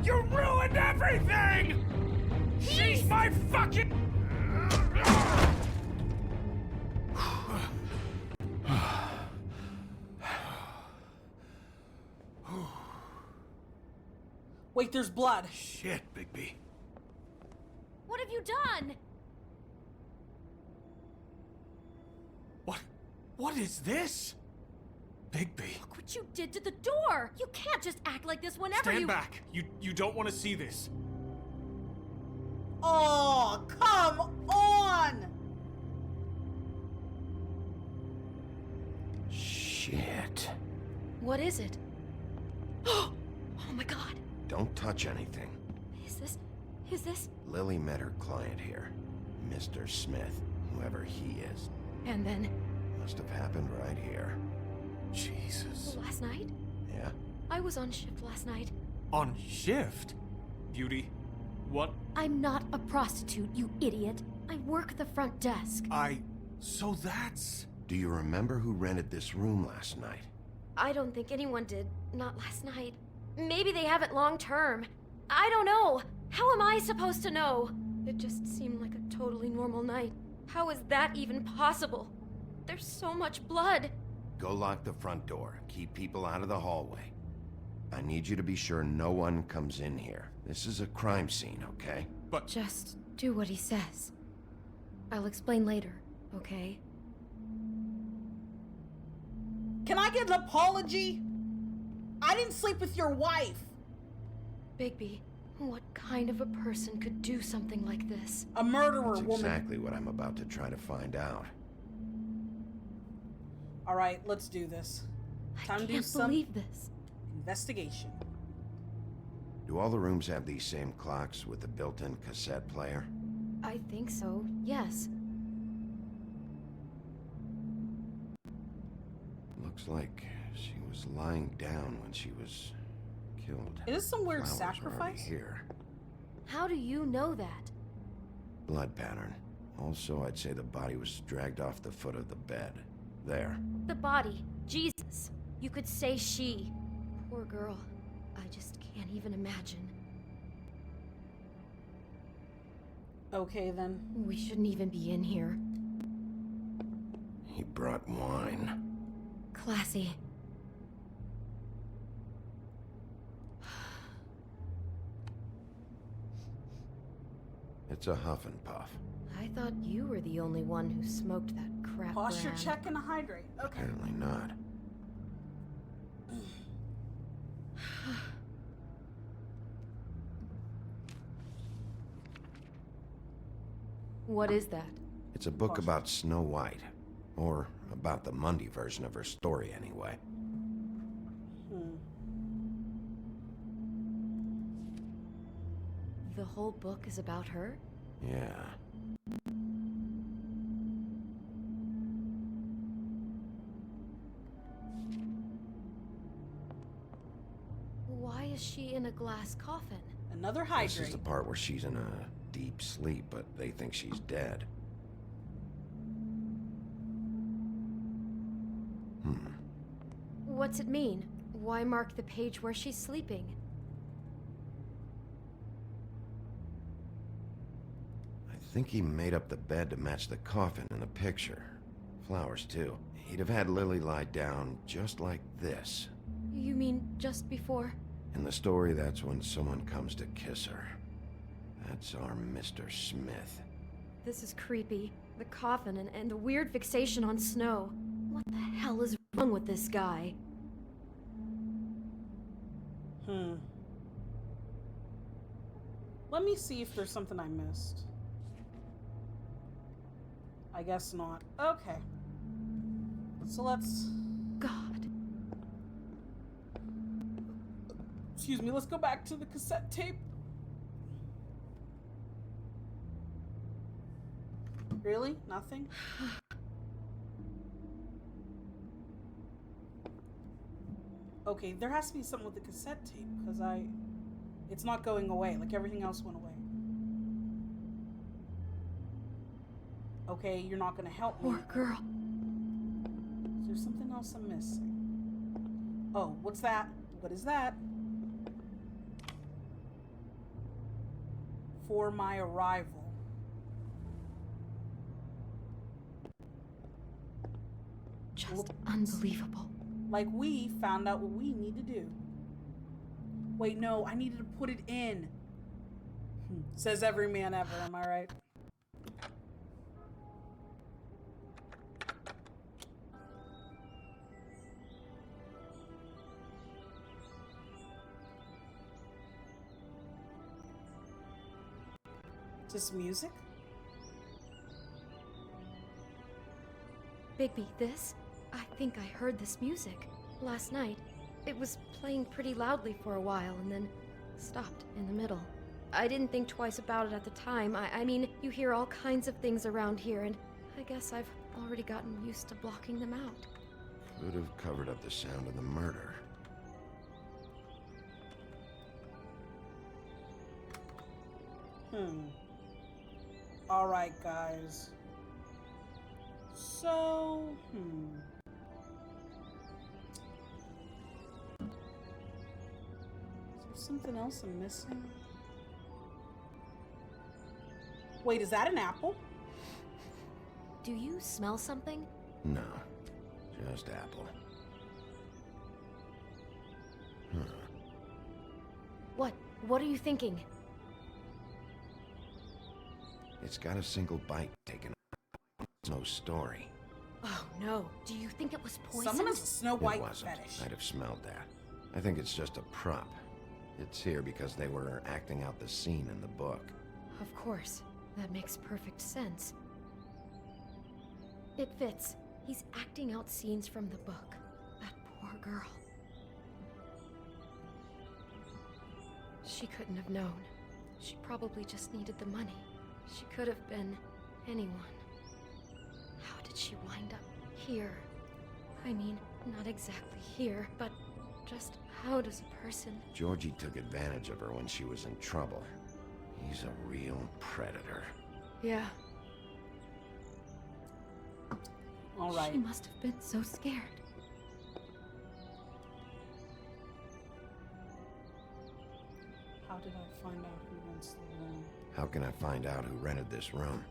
You ruined everything! She's my fucking... Wait, there's blood. Shit, Bigby. What have you done? What is this? Bigby. Look what you did to the door! You can't just act like this whenever Stand back. You don't want to see this. Oh, come on! Shit. What is it? Oh my god. Don't touch anything. Is this? Lily met her client here. Mr. Smith, whoever he is. And then? Must have happened right here. Jesus. Last night? Yeah? I was on shift last night. On shift? Beauty, what? I'm not a prostitute, you idiot. I work the front desk. So that's... Do you remember who rented this room last night? I don't think anyone did. Not last night. Maybe they have it long term. I don't know. How am I supposed to know? It just seemed like a totally normal night. How is that even possible? There's so much blood. Go lock the front door. Keep people out of the hallway. I need you to be sure no one comes in here. This is a crime scene, okay? But... Just do what he says. I'll explain later, okay? Can I get an apology? I didn't sleep with your wife. Bigby, what kind of a person could do something like this? A murderer That's woman. exactly what I'm about to try to find out. All right, let's do this. Time to do I can't some believe this. investigation. Do all the rooms have these same clocks with the built-in cassette player? I think so, yes. Looks like she was lying down when she was killed. Is this some weird Flowers were already sacrifice? here. How do you know that? Blood pattern. Also, I'd say the body was dragged off the foot of the bed. There. The body. Jesus. You could say she. Poor girl. I just can't even imagine. Okay, then. We shouldn't even be in here. He brought wine. Classy. It's a huff and puff. I thought you were the only one who smoked that crap Posture brand. check and a hydrate. Okay. Apparently not. What is that? It's a book about Snow White. Or about the Mundy version of her story, anyway. The whole book is about her? Yeah. Why is she in a glass coffin? Another This hydrate. is the part where she's in a deep sleep, but they think she's dead. What's it mean? Why mark the page where she's sleeping? I think he made up the bed to match the coffin in the picture. Flowers, too. He'd have had Lily lie down just like this. You mean just before? In the story, that's when someone comes to kiss her. That's our Mr. Smith. This is creepy. The coffin and the weird fixation on snow. What the hell is wrong with this guy? Let me see if there's something I missed. I guess not. Okay. So let's... God. Excuse me, let's go back to the cassette tape. Really? Nothing? Okay, there has to be something with the cassette tape, because it's not going away, like everything else went away. Okay, you're not gonna help me. Poor girl. Is there something else I'm missing? Oh, what's that? What is that? For my arrival. Just unbelievable. Like we found out what we need to do. Wait, no, I needed to put it in. Says every man ever, am I right? Just music? Bigby, this? I think I heard this music last night. It was playing pretty loudly for a while and then stopped in the middle. I didn't think twice about it at the time. I mean, you hear all kinds of things around here, and I guess I've already gotten used to blocking them out. Could have covered up the sound of the murder. Alright, guys. So, Is there something else I'm missing? Wait, is that an apple? Do you smell something? No, just apple. What are you thinking? It's got a single bite taken. No story. Oh no. Do you think it was poisoned? Someone has a Snow It White wasn't. fetish. I'd have smelled that. I think it's just a prop. It's here because they were acting out the scene in the book. Of course. That makes perfect sense. It fits. He's acting out scenes from the book. That poor girl. She couldn't have known. She probably just needed the money. She could have been anyone. How did she wind up here? I mean, not exactly here, but just how does a person... Georgie took advantage of her when she was in trouble. He's a real predator. Yeah. Alright. She must have been so scared. How did I find out who rents the room? How can I find out who rented this room?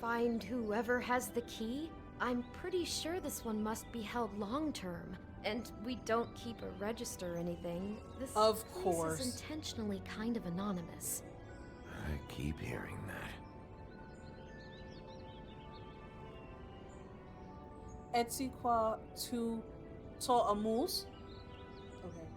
Find whoever has the key? I'm pretty sure this one must be held long-term. And we don't keep a register or anything. This Of place course. is intentionally kind of anonymous. I keep hearing that. Etsy qua tu to amuse? Okay.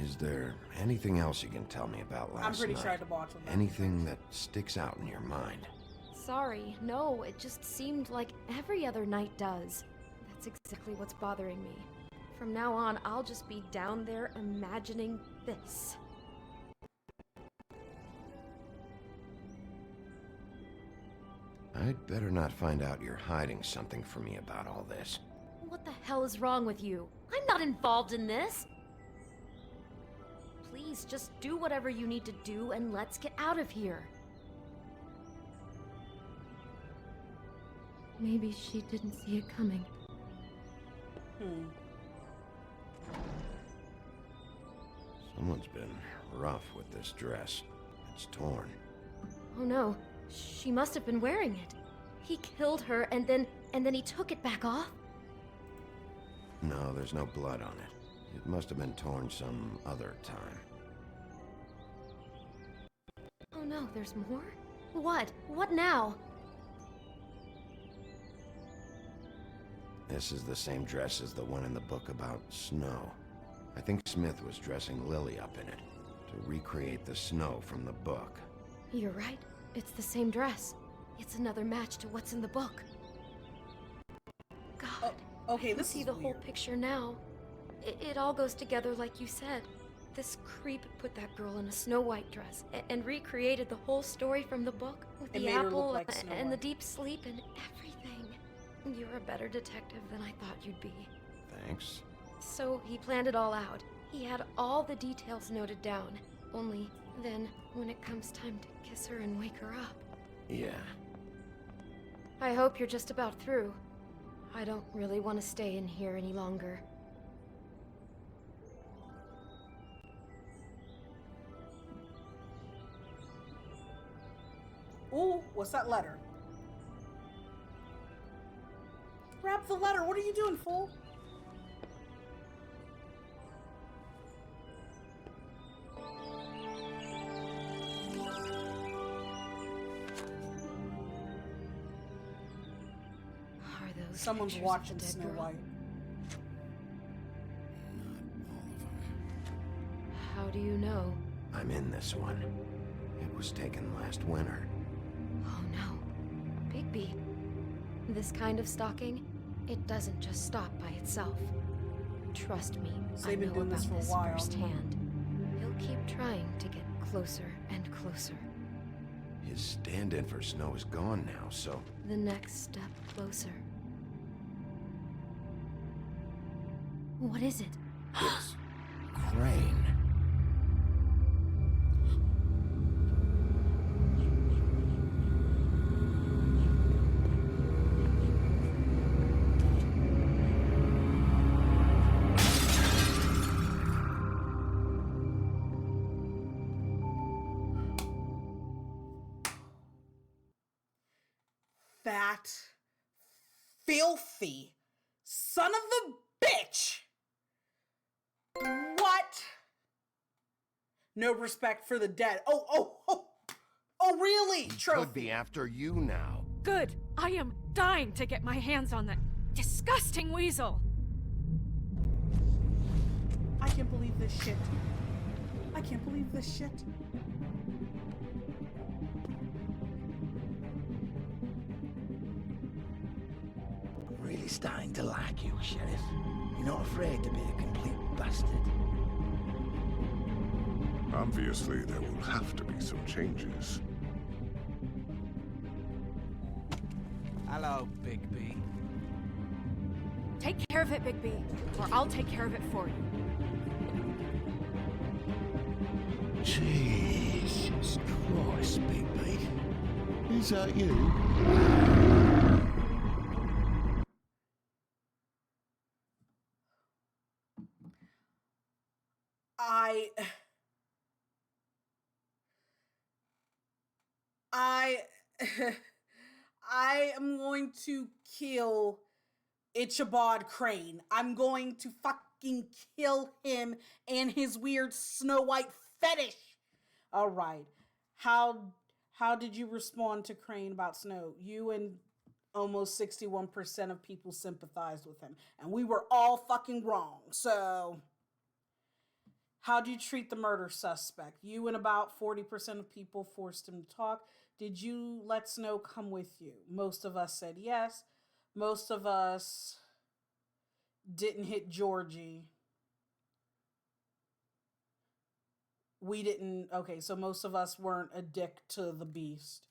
Is there anything else you can tell me about last night? I'm pretty sure I had to watch them. Anything that sticks out in your mind? Sorry, no, it just seemed like every other night does. That's exactly what's bothering me. From now on, I'll just be down there imagining this. I'd better not find out you're hiding something from me about all this. What the hell is wrong with you? I'm not involved in this! Please, just do whatever you need to do and let's get out of here. Maybe she didn't see it coming. Someone's been rough with this dress. It's torn. Oh no, she must have been wearing it. He killed her and then he took it back off? No, there's no blood on it. It must have been torn some other time. Oh no, there's more? What? What now? This is the same dress as the one in the book about snow. I think Smith was dressing Lily up in it to recreate the snow from the book. You're right. It's the same dress. It's another match to what's in the book. God. Okay, I can this see is the whole weird. picture now. It all goes together like you said. This creep put that girl in a Snow White dress and recreated the whole story from the book with It the made her look apple like Snow and the White. deep sleep and everything. You're a better detective than I thought you'd be. Thanks. So he planned it all out. He had all the details noted down. Only then, when it comes time to kiss her and wake her up. Yeah. I hope you're just about through. I don't really want to stay in here any longer. Ooh, what's that letter? Grab the letter. What are you doing, fool? Are those Someone's pictures of watching the dead Snow girl? White. How do you know? I'm in this one. It was taken last winter. Oh no. Bigby. This kind of stalking, it doesn't just stop by itself. Trust me, So I they've been know doing about this for a this while. firsthand. He'll keep trying to get closer and closer. His stand-in for Snow is gone now, so... The next step closer. What is it? It's... Crane. That filthy son of the bitch. What? No respect for the dead. Oh, really? He Trophy. could be after you now. Good. I am dying to get my hands on that disgusting weasel. I can't believe this shit. I can't believe this shit. I'm really starting to like you, Sheriff. You're not afraid to be a complete bastard. Obviously, there will have to be some changes. Hello, Bigby. Take care of it, Bigby, or I'll take care of it for you. Jesus Christ, Bigby. Is that you? I am going to kill Ichabod Crane. I'm going to fucking kill him and his weird Snow White fetish. All right. How did you respond to Crane about Snow? You and almost 61% of people sympathized with him. And we were all fucking wrong. So, how do you treat the murder suspect? You and about 40% of people forced him to talk. Did you let Snow come with you? Most of us said yes. Most of us didn't hit Georgie. We didn't. Okay, so most of us weren't a dick to the beast.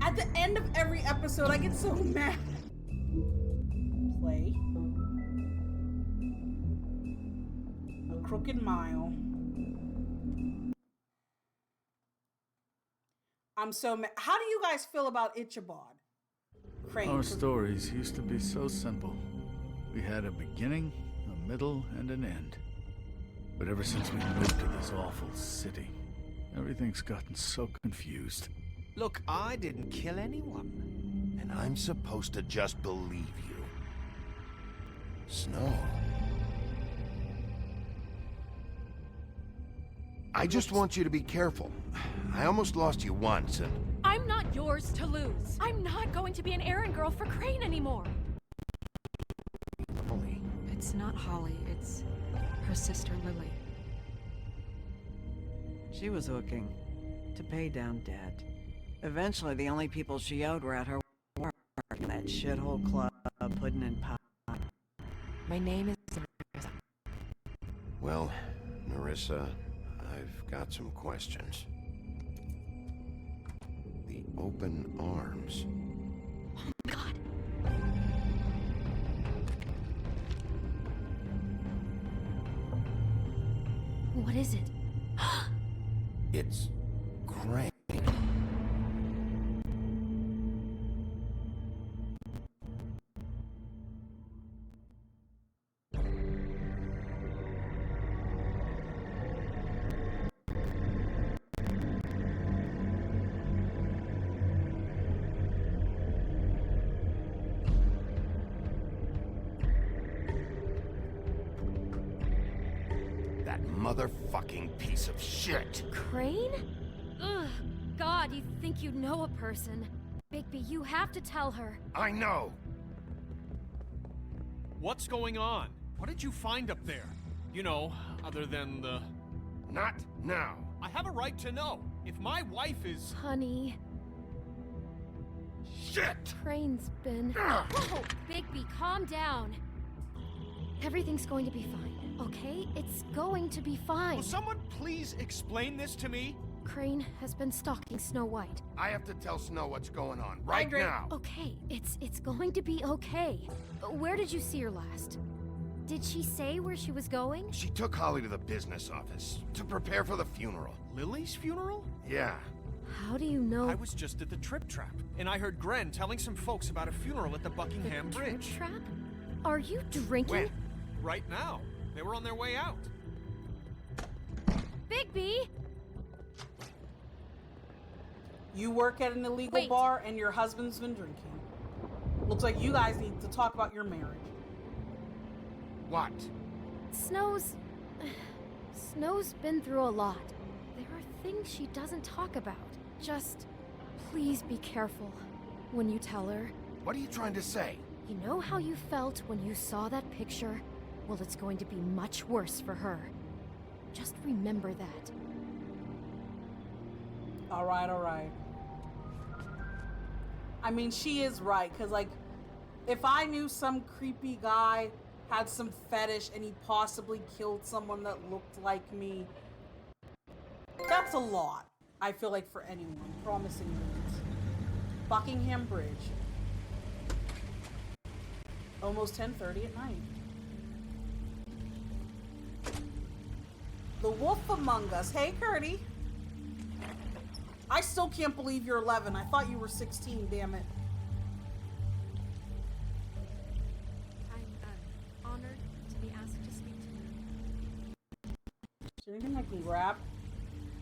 At the end of every episode, I get so mad. Play. A Crooked Mile. I'm so mad. How do you guys feel about Ichabod Crane? Our stories used to be so simple. We had a beginning, a middle, and an end. But ever since we moved to this awful city, everything's gotten so confused. Look, I didn't kill anyone. And I'm supposed to just believe you. Snow. I just want you to be careful. I almost lost you once, and... I'm not yours to lose. I'm not going to be an errand girl for Crane anymore. Holly. It's not Holly, it's her sister Lily. She was hooking to pay down debt. Eventually, the only people she owed were at her work, that shithole club, Puddin' and Pie. My name is Marissa. Well, Marissa, I've got some questions. The open arms. Oh my god. What is it? It's Crane. That motherfucking piece of shit. Crane? Ugh. God, you think you know a person. Bigby, you have to tell her. I know. What's going on? What did you find up there? You know, other than the... Not now. I have a right to know. If my wife is... Honey, Shit! Crane's been... Whoa! Bigby, calm down. Everything's going to be fine, okay? It's going to be fine. Will someone please explain this to me? Crane has been stalking Snow White. I have to tell Snow what's going on right now. Okay, it's going to be okay. Where did you see her last? Did she say where she was going? She took Holly to the business office to prepare for the funeral. Lily's funeral? Yeah. How do you know? I was just at the Trip Trap, and I heard Gren telling some folks about a funeral at the Buckingham Bridge. Trip Trap? Are you drinking? When? Right now. They were on their way out. Bigby! You work at an illegal bar and your husband's been drinking. Looks like you guys need to talk about your marriage. What? Snow's been through a lot. There are things she doesn't talk about. Just please be careful when you tell her. What are you trying to say? You know how you felt when you saw that picture? Well, it's going to be much worse for her. Just remember that. All right. I mean, she is right, because, like, if I knew some creepy guy had some fetish and he possibly killed someone that looked like me, that's a lot, I feel like, for anyone. Promising news. Buckingham Bridge. Almost 10:30 at night. The Wolf Among Us. Hey, Curdy. I still can't believe you're 11. I thought you were 16, damn it. I'm honored to be asked to speak to you. Is there anything I can grab?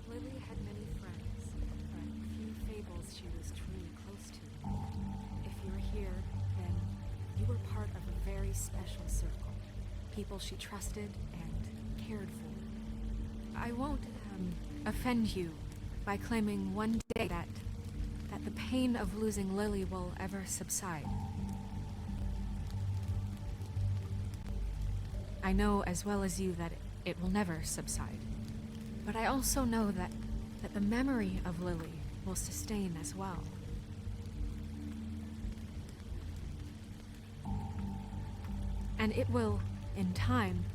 Lily had many friends, but few fables she was truly close to. If you're here, then you were part of a very special circle. People she trusted and cared for. I won't offend you by claiming one day that the pain of losing Lily will ever subside. I know as well as you that it will never subside. But I also know that the memory of Lily will sustain as well. And it will, in time,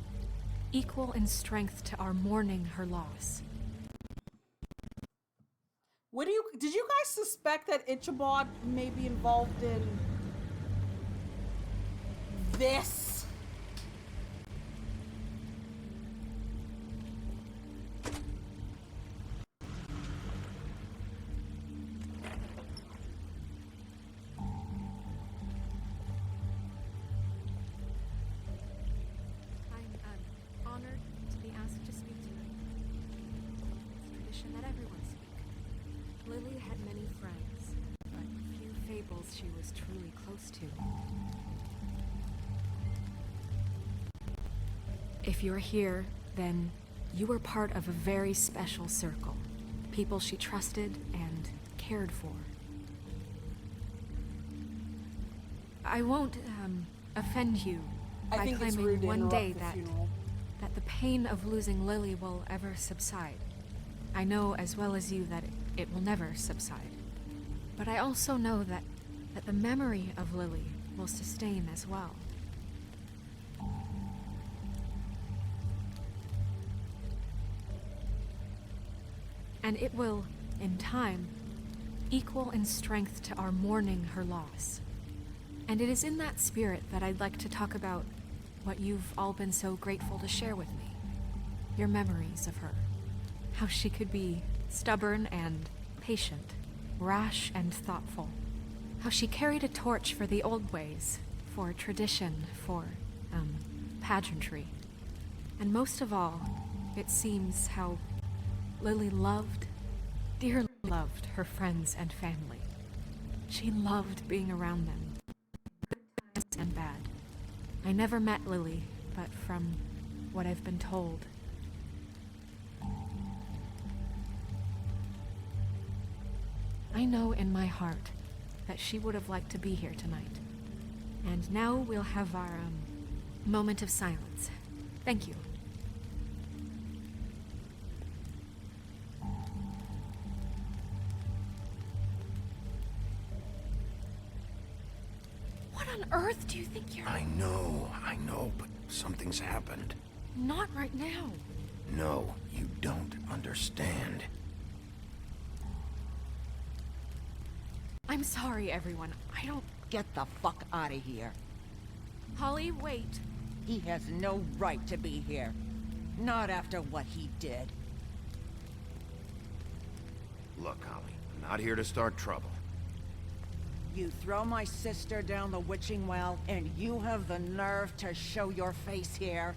equal in strength to our mourning her loss. Did you guys suspect that Ichabod may be involved in this? I'm honored to be asked to speak to you. It's tradition that everyone speak. Lily had many friends, but few fables she was truly close to. If you're here, then you were part of a very special circle. People she trusted and cared for. I won't offend you by claiming one day that the pain of losing Lily will ever subside. I know as well as you that it will never subside. But I also know that the memory of Lily will sustain as well. And it will, in time, equal in strength to our mourning her loss. And it is in that spirit that I'd like to talk about what you've all been so grateful to share with me. Your memories of her. How she could be stubborn and patient, rash and thoughtful. How she carried a torch for the old ways, for tradition, for, pageantry. And most of all, it seems how Lily loved, dearly loved her friends and family. She loved being around them, good and bad. I never met Lily, but from what I've been told, I know in my heart that she would have liked to be here tonight. And now we'll have our, moment of silence. Thank you. What on earth do you think you're... I know, but something's happened. Not right now. No, you don't understand. I'm sorry, everyone. I don't... Get the fuck out of here. Holly, wait. He has no right to be here. Not after what he did. Look, Holly, I'm not here to start trouble. You throw my sister down the witching well, and you have the nerve to show your face here?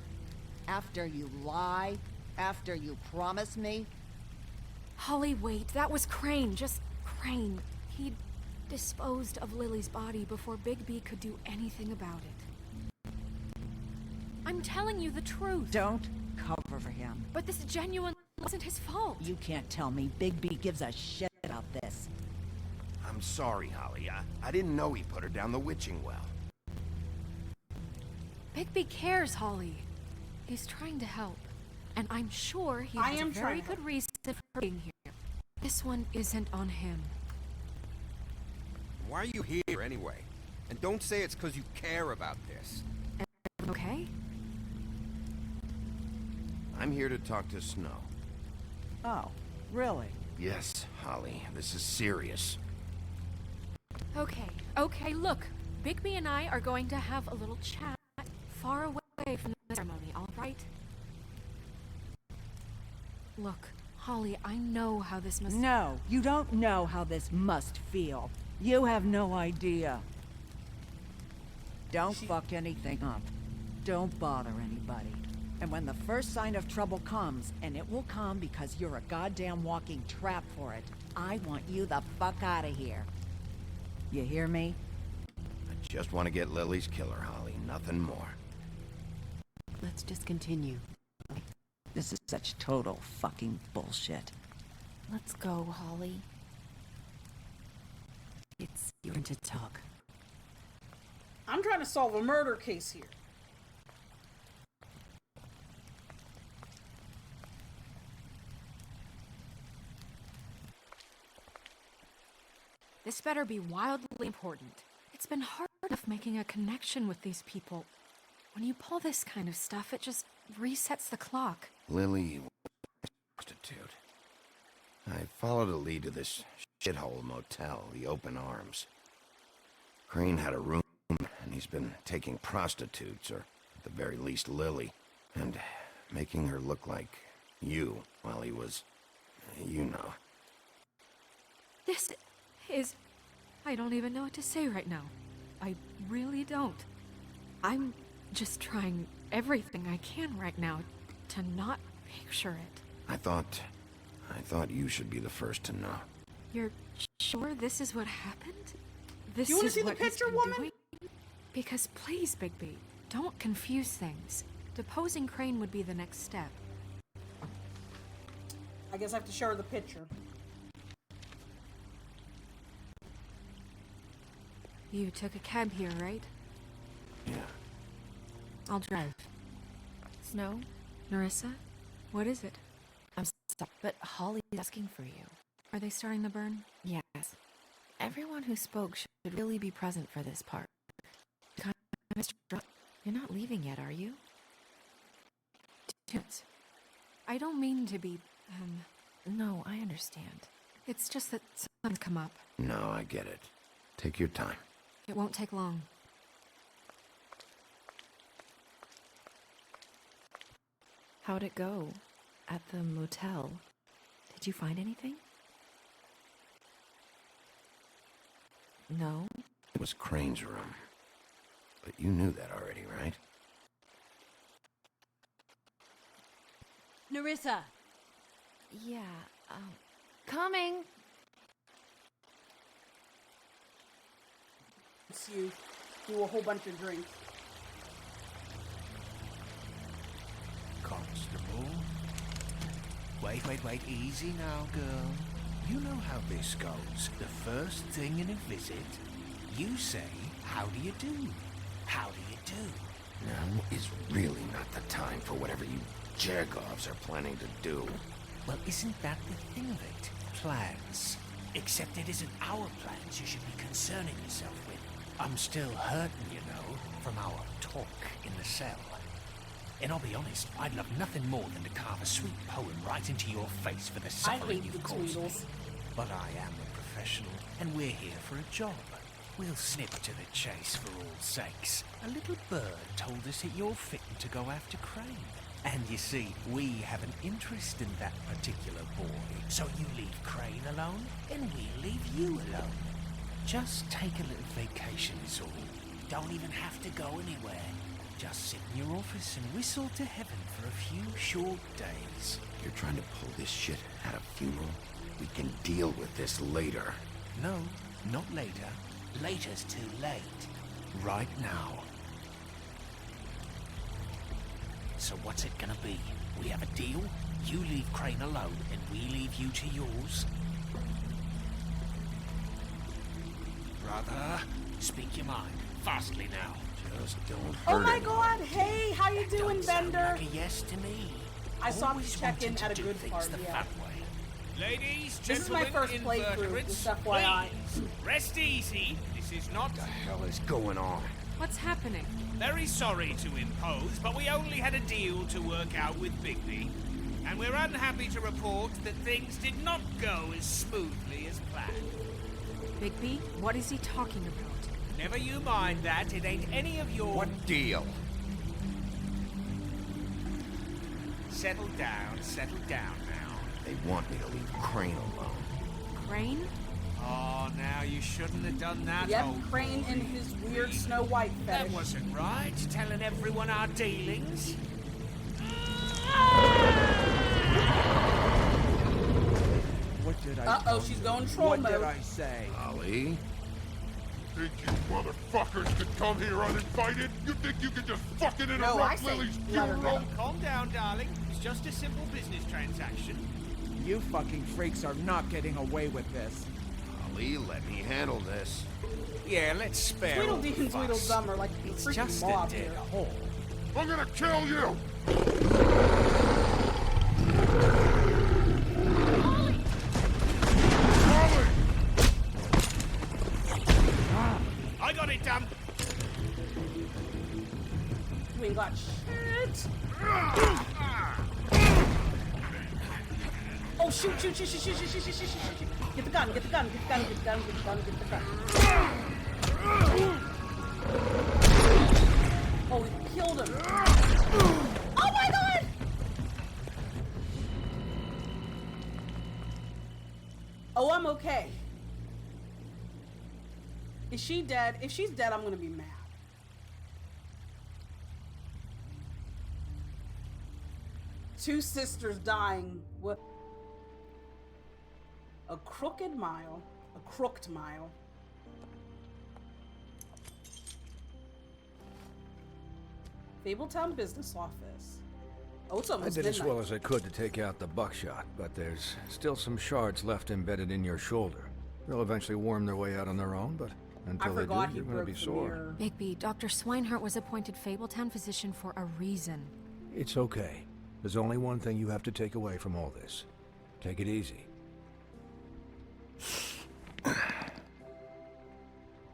After you lie? After you promise me? Holly, wait. That was Crane. Just Crane. He'd disposed of Lily's body before Bigby could do anything about it. I'm telling you the truth. Don't cover for him. But this genuinely wasn't his fault. You can't tell me Bigby gives a shit about this. I'm sorry, Holly. I didn't know he put her down the witching well. Bigby cares, Holly. He's trying to help. And I'm sure he has a very good reason for being here. This one isn't on him. Why are you here anyway? And don't say it's because you care about this. Okay? I'm here to talk to Snow. Oh, really? Yes, Holly, this is serious. Okay, look. Bigby and I are going to have a little chat far away from the ceremony, all right? Look, Holly, I know how this must... No, you don't know how this must feel. You have no idea. Don't fuck anything up. Don't bother anybody. And when the first sign of trouble comes, and it will come because you're a goddamn walking trap for it, I want you the fuck out of here. You hear me? I just want to get Lily's killer, Holly, nothing more. Let's just continue. This is such total fucking bullshit. Let's go, Holly. It's your turn to talk. I'm trying to solve a murder case here. This better be wildly important. It's been hard enough making a connection with these people. When you pull this kind of stuff, it just resets the clock. Lily was a prostitute. I followed a lead to this shithole motel, the Open Arms. Crane had a room, and he's been taking prostitutes, or at the very least Lily, and making her look like you while he was, you know. This is... I don't even know what to say right now. I really don't. I'm just trying everything I can right now to not picture it. I thought you should be the first to know. You're sure this is what happened? This You want to is see the what he's picture, been woman? doing? Because please, Bigby, don't confuse things. Deposing Crane would be the next step. I guess I have to show her the picture. You took a cab here, right? Yeah. I'll drive. Snow? Nerissa? What is it? I'm sorry, but Holly's asking for you. Are they starting the burn? Yes. Everyone who spoke should really be present for this part. You're not leaving yet, are you? I don't mean to be, No, I understand. It's just that something's come up. No, I get it. Take your time. It won't take long. How'd it go? At the motel? Did you find anything? No? It was Crane's room. But you knew that already, right? Nerissa! Yeah, coming! It's you. Do a whole bunch of drinks. Constable? Wait, easy now, girl. You know how this goes. The first thing in a visit, you say, how do you do? How do you do? Now is really not the time for whatever you Jergovs are planning to do. Well, isn't that the thing of it? Plans. Except it isn't our plans you should be concerning yourself with. I'm still hurting, you know, from our talk in the cell. And I'll be honest, I'd love nothing more than to carve a sweet poem right into your face for the suffering you've caused me. But I am a professional, and we're here for a job. We'll snip to the chase for all sakes. A little bird told us that you're fitting to go after Crane. And you see, we have an interest in that particular boy. So you leave Crane alone, and we'll leave you alone. Just take a little vacation is all. Don't even have to go anywhere. Just sit in your office and whistle to heaven for a few short days. You're trying to pull this shit at a funeral? We can deal with this later. No, not later. Later's too late. Right now. So what's it gonna be? We have a deal? You leave Crane alone, and we leave you to yours? Brother, speak your mind. Fastly now. Just don't hurt Oh my anyone. god, hey, how you doing, Bender? Like a yes to me. I saw him Always check in wanted at a to do good things part, the yeah. fat way. Ladies, This is my gentlemen, first playthrough, invertebrates, just FYI. please, rest easy. This is not... What the hell is going on? What's happening? Very sorry to impose, but we only had a deal to work out with Bigby. And we're unhappy to report that things did not go as smoothly as planned. Bigby, what is he talking about? Never you mind that, it ain't any of your... What deal? Settle down now. They want me to leave Crane alone. Crane? Oh, now you shouldn't have done that, Yep, old Crane boy. and his weird Snow White That fetish. wasn't right, telling everyone our dealings. What did I Uh-oh, she's going troll mode. say? Ali? Think you motherfuckers could come here uninvited? You think you could just fucking No, I interrupt say Lily's let her funeral? go. Calm down, darling. It's just a simple business transaction. You fucking freaks are not getting away with this. Ali, let me handle this. Yeah, let's spare all Tweedledee the and fuss. Tweedledum are like the It's freaking just mob a dead here. hole. I'm gonna kill you! Molly! I got it, damn. You ain't got shit. Oh, shoot. Get the gun. Oh, he killed him. Oh my god! Oh, I'm okay. Is she dead? If she's dead, I'm gonna be mad. Two sisters dying. What? A crooked mile. A crooked mile. Fabletown business office. Oh, it's I almost did as midnight. well as I could to take out the buckshot, but there's still some shards left embedded in your shoulder. They'll eventually worm their way out on their own, but until they do, forgot he you're going to broke be the sore. mirror. Bigby, Dr. Swinehart was appointed Fabletown physician for a reason. It's okay. There's only one thing you have to take away from all this. Take it easy.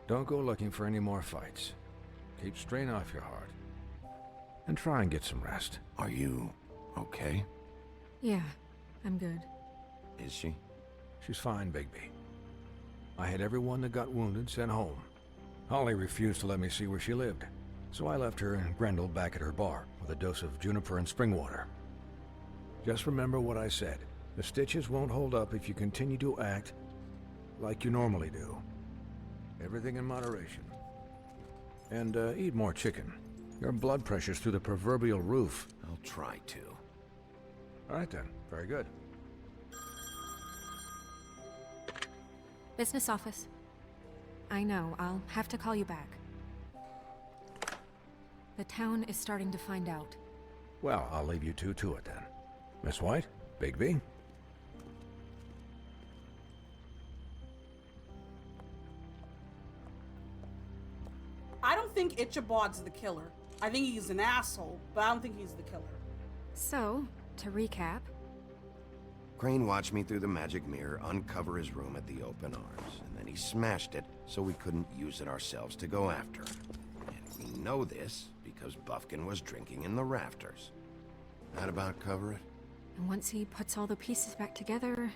Don't go looking for any more fights. Keep strain off your heart. And try and get some rest. Are you okay? Yeah, I'm good. Is she? She's fine, Bigby. I had everyone that got wounded sent home. Holly refused to let me see where she lived, so I left her and Grendel back at her bar with a dose of juniper and spring water. Just remember what I said. The stitches won't hold up if you continue to act like you normally do. Everything in moderation. And eat more chicken. Your blood pressure's through the proverbial roof. I'll try to. All right then. Very good. Business office. I know, I'll have to call you back. The town is starting to find out. Well, I'll leave you two to it then. Miss White, Bigby. think Ichabod's the killer. I think he's an asshole, but I don't think he's the killer. So, to recap, Crane watched me through the magic mirror uncover his room at the open arms, and then he smashed it so we couldn't use it ourselves to go after him. And we know this because Buffkin was drinking in the rafters. That about cover it? and once he puts all the pieces back together,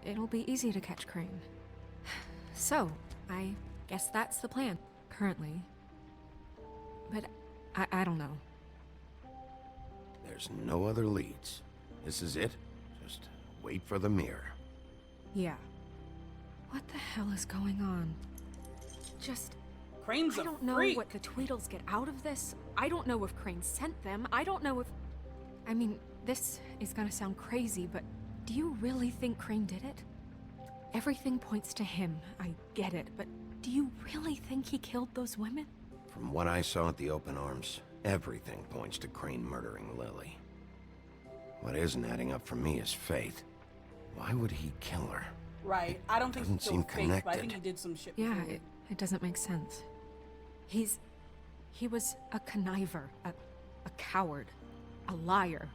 it'll be easy to catch Crane. So, I guess that's the plan, currently. But I don't know. There's no other leads. This is it. Just wait for the mirror. Yeah. What the hell is going on? Just... Crane's I don't know what the Tweedles get out of this. I don't know if Crane sent them. I don't know if... I mean, this is gonna sound crazy, but do you really think Crane did it? Everything points to him. I get it, but do you really think he killed those women? From what I saw at the open arms, everything points to Crane murdering Lily. What isn't adding up for me is Faith. Why would he kill her? Right. I don't think he doesn't seem killed Faith, but I think connected. he did some shit. Yeah, before. it doesn't make sense. He was a conniver, a coward, a liar.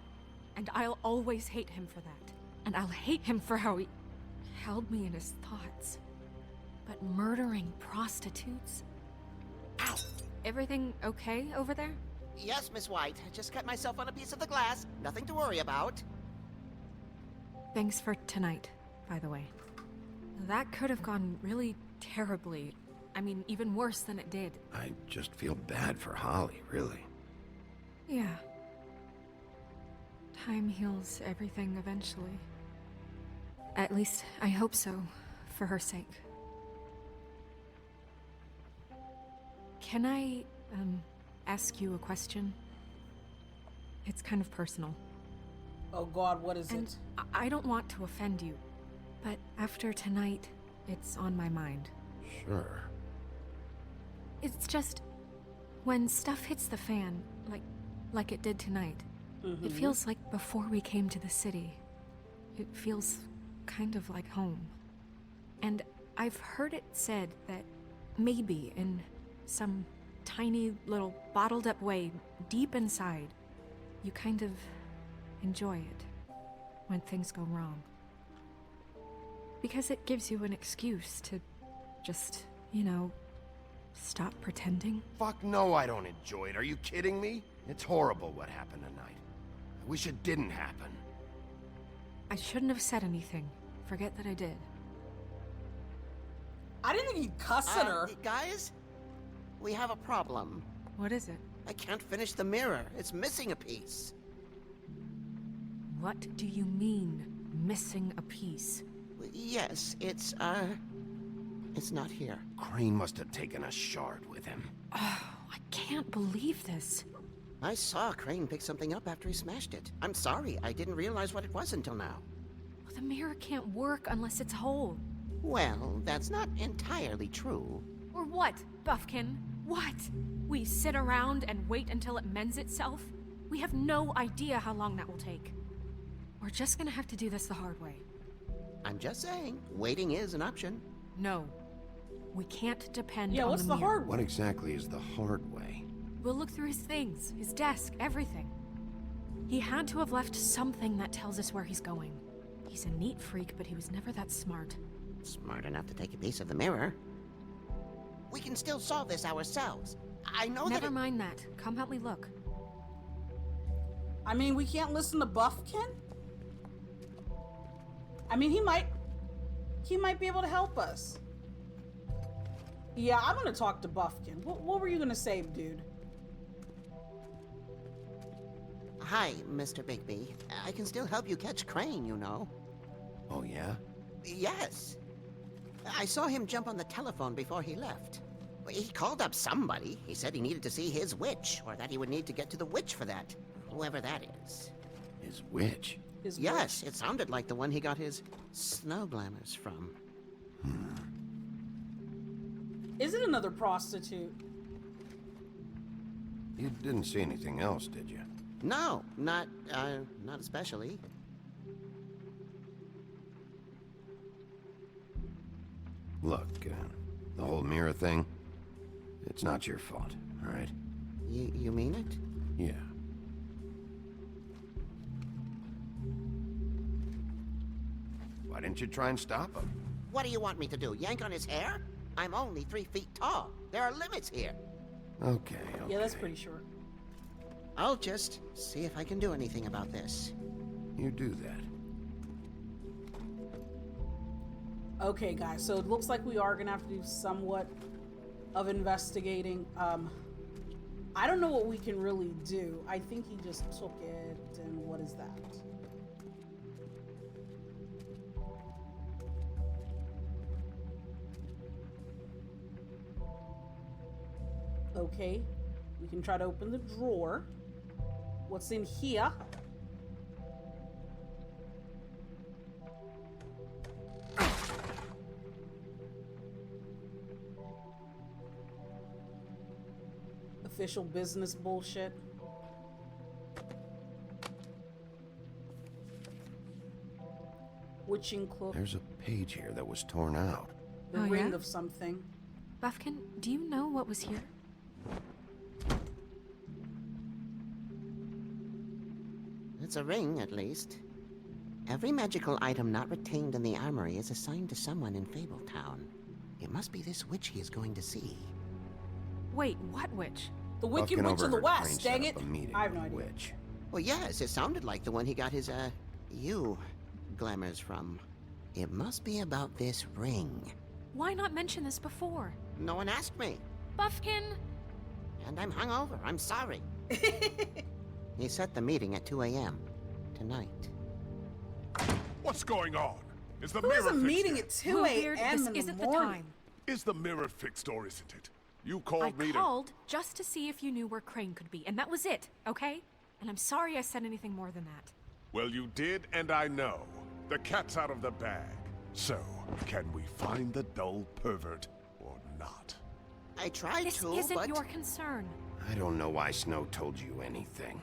And I'll always hate him for that. And I'll hate him for how he held me in his thoughts. But murdering prostitutes? Ow! Everything okay over there? Yes, Miss White. I just cut myself on a piece of the glass. Nothing to worry about. Thanks for tonight, by the way. That could have gone really terribly. I mean, even worse than it did. I just feel bad for Holly, really. Yeah. Time heals everything eventually. At least, I hope so, for her sake. Can I, ask you a question? It's kind of personal. Oh God, what is And it? I don't want to offend you, but after tonight, it's on my mind. Sure. It's just, when stuff hits the fan, like it did tonight, it feels like before we came to the city. It feels kind of like home. And I've heard it said that maybe in some tiny little bottled up way deep inside, you kind of enjoy it when things go wrong. Because it gives you an excuse to just, you know, stop pretending. Fuck no, I don't enjoy it. Are you kidding me? It's horrible what happened tonight. I wish it didn't happen. I shouldn't have said anything. Forget that I did. I didn't think he'd cuss at her. Guys, we have a problem. What is it? I can't finish the mirror. It's missing a piece. What do you mean, missing a piece? Yes, it's not here. Crane must have taken a shard with him. Oh, I can't believe this. I saw Crane pick something up after he smashed it. I'm sorry, I didn't realize what it was until now. Well, the mirror can't work unless it's whole. Well, that's not entirely true. Or what, Buffkin? What? We sit around and wait until it mends itself? We have no idea how long that will take. We're just gonna have to do this the hard way. I'm just saying, waiting is an option. No. We can't depend Yeah, on what's the the mirror. hard What exactly is the hard way? We'll look through his things, his desk, everything. He had to have left something that tells us where he's going. He's a neat freak, but he was never that smart. Smart enough to take a piece of the mirror. We can still solve this ourselves. I know Never that mind that. Come help me look. I mean, we can't listen to Buffkin? I mean, he might be able to help us. Yeah, I'm gonna talk to Buffkin. What were you gonna say, dude? Hi, Mr. Bigby. I can still help you catch Crane, you know. Oh, yeah? Yes. I saw him jump on the telephone before he left. He called up somebody. He said he needed to see his witch, or that he would need to get to the witch for that. Whoever that is. His witch? Yes, it sounded like the one he got his snow glamours from. Is it another prostitute? You didn't see anything else, did you? No, not especially. Look, the whole mirror thing, it's not your fault. right? You mean it? Yeah. Why didn't you try and stop him? What do you want me to do? Yank on his hair? I'm only 3 feet tall. There are limits here. Okay. Yeah, that's pretty short. I'll just see if I can do anything about this. You do that. Okay, guys, so it looks like we are gonna have to do somewhat of investigating. I don't know what we can really do. I think he just took it, and what is that? Okay, we can try to open the drawer. What's in here? Official business bullshit. Witching cloak. There's a page here that was torn out. The ring of something. Buffkin, do you know what was here? It's a ring, at least. Every magical item not retained in the armory is assigned to someone in Fabletown. It must be this witch he is going to see. Wait, what witch? The Wicked Witch of the West, dang it! I have no idea. Witch. Well, yes, it sounded like the one he got his, glamours from. It must be about this ring. Why not mention this before? No one asked me. Buffkin! And I'm hungover. I'm sorry. He set the meeting at 2 a.m. tonight. What's going on? Is the Who mirror has a fixed meeting yet? at 2 a.m. in the morning? Is the mirror fixed or isn't it? You called me I called just to see if you knew where Crane could be, and that was it, okay? And I'm sorry I said anything more than that. Well, you did, and I know. The cat's out of the bag. So, can we find the dull pervert or not? I tried This to, isn't but... your concern. I don't know why Snow told you anything.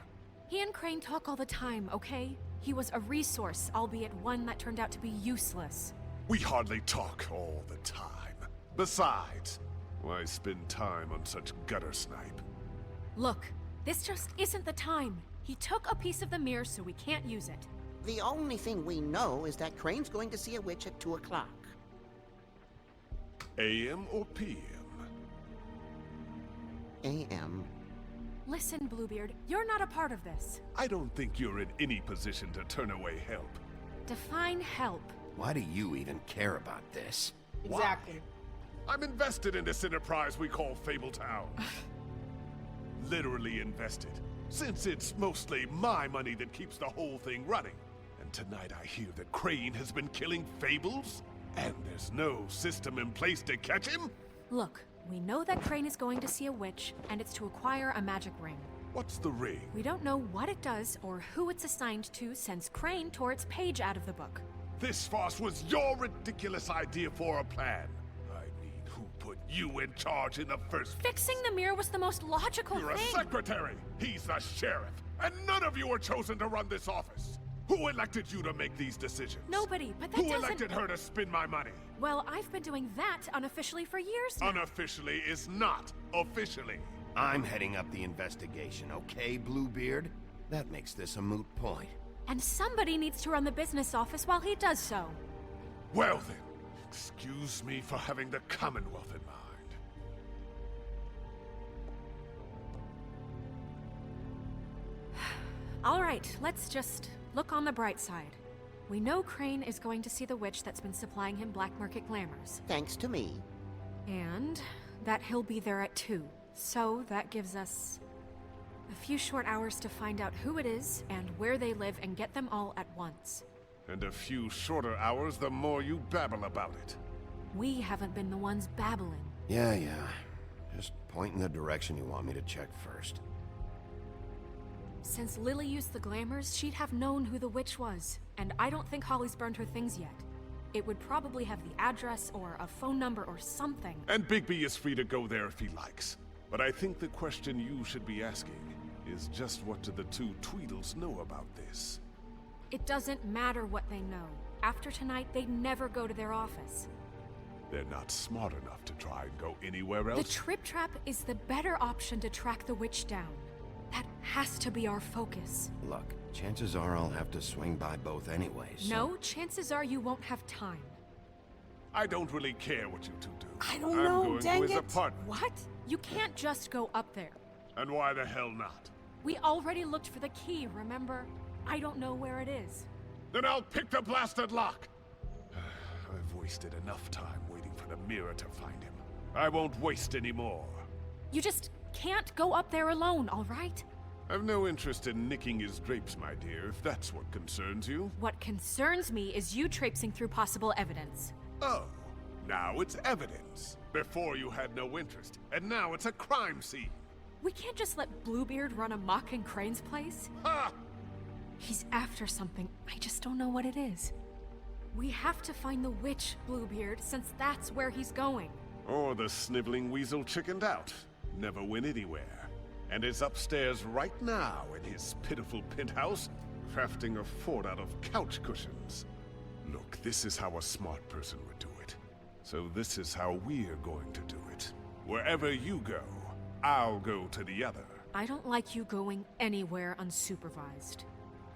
He and Crane talk all the time, okay? He was a resource, albeit one that turned out to be useless. We hardly talk all the time. Besides, why spend time on such gutter snipe? Look, this just isn't the time. He took a piece of the mirror, so we can't use it. The only thing we know is that Crane's going to see a witch at 2 o'clock. AM or PM? AM. Listen, Bluebeard, you're not a part of this. I don't think you're in any position to turn away help. Define help. Why do you even care about this? Exactly. I'm invested in this enterprise we call Fabletown. Literally invested, since it's mostly my money that keeps the whole thing running. And tonight I hear that Crane has been killing fables, and there's no system in place to catch him? Look, we know that Crane is going to see a witch, and it's to acquire a magic ring. What's the ring? We don't know what it does or who it's assigned to since Crane tore its page out of the book. This farce was your ridiculous idea for a plan. Who put you in charge in the first place? Fixing the mirror was the most logical You're thing. a secretary! He's the sheriff! And none of you were chosen to run this office! Who elected you to make these decisions? Nobody, but that Who doesn't... elected her to spend my money? Well, I've been doing that unofficially for years now. Unofficially is not officially. I'm heading up the investigation, okay, Bluebeard? That makes this a moot point. And somebody needs to run the business office while he does so. Well then, excuse me for having the Commonwealth in mind. All right, let's just look on the bright side. We know Crane is going to see the witch that's been supplying him black market glamours. Thanks to me. And that he'll be there at 2. So that gives us a few short hours to find out who it is and where they live and get them all at once. And a few shorter hours the more you babble about it. We haven't been the ones babbling. Yeah. Just point in the direction you want me to check first. Since Lily used the glamours, she'd have known who the witch was. And I don't think Holly's burned her things yet. It would probably have the address or a phone number or something. And Bigby is free to go there if he likes. But I think the question you should be asking is just what do the two Tweedles know about this? It doesn't matter what they know. After tonight, they'd never go to their office. They're not smart enough to try and go anywhere The else. trip trap is the better option to track the witch down. That has to be our focus. Look, chances are I'll have to swing by both anyways. so- No, chances are you won't have time. I don't really care what you two do. I don't I'm know, going dang to his it. apartment. What? You can't just go up there. And why the hell not? We already looked for the key, remember? I don't know where it is. Then I'll pick the blasted lock! I've wasted enough time waiting for the mirror to find him. I won't waste any more. You just can't go up there alone, all right? I've no interest in nicking his drapes, my dear, if that's what concerns you. What concerns me is you traipsing through possible evidence. Oh, now it's evidence. Before you had no interest, and now it's a crime scene. We can't just let Bluebeard run amok in Crane's place. Ha! He's after something. I just don't know what it is. We have to find the witch, Bluebeard, since that's where he's going. Or the sniveling weasel chickened out. Never went anywhere. And is upstairs right now in his pitiful penthouse, crafting a fort out of couch cushions. Look, this is how a smart person would do it. So this is how we're going to do it. Wherever you go, I'll go to the other. I don't like you going anywhere unsupervised.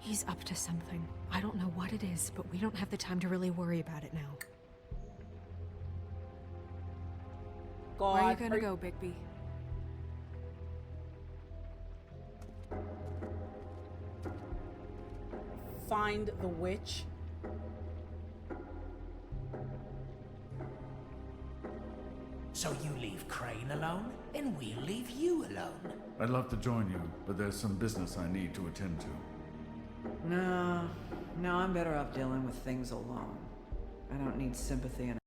He's up to something. I don't know what it is, but we don't have the time to really worry about it now. God, Where are you gonna go, Bigby? Find the witch. So you leave Crane alone, and we'll leave you alone. I'd love to join you, but there's some business I need to attend to. No, I'm better off dealing with things alone. I don't need sympathy and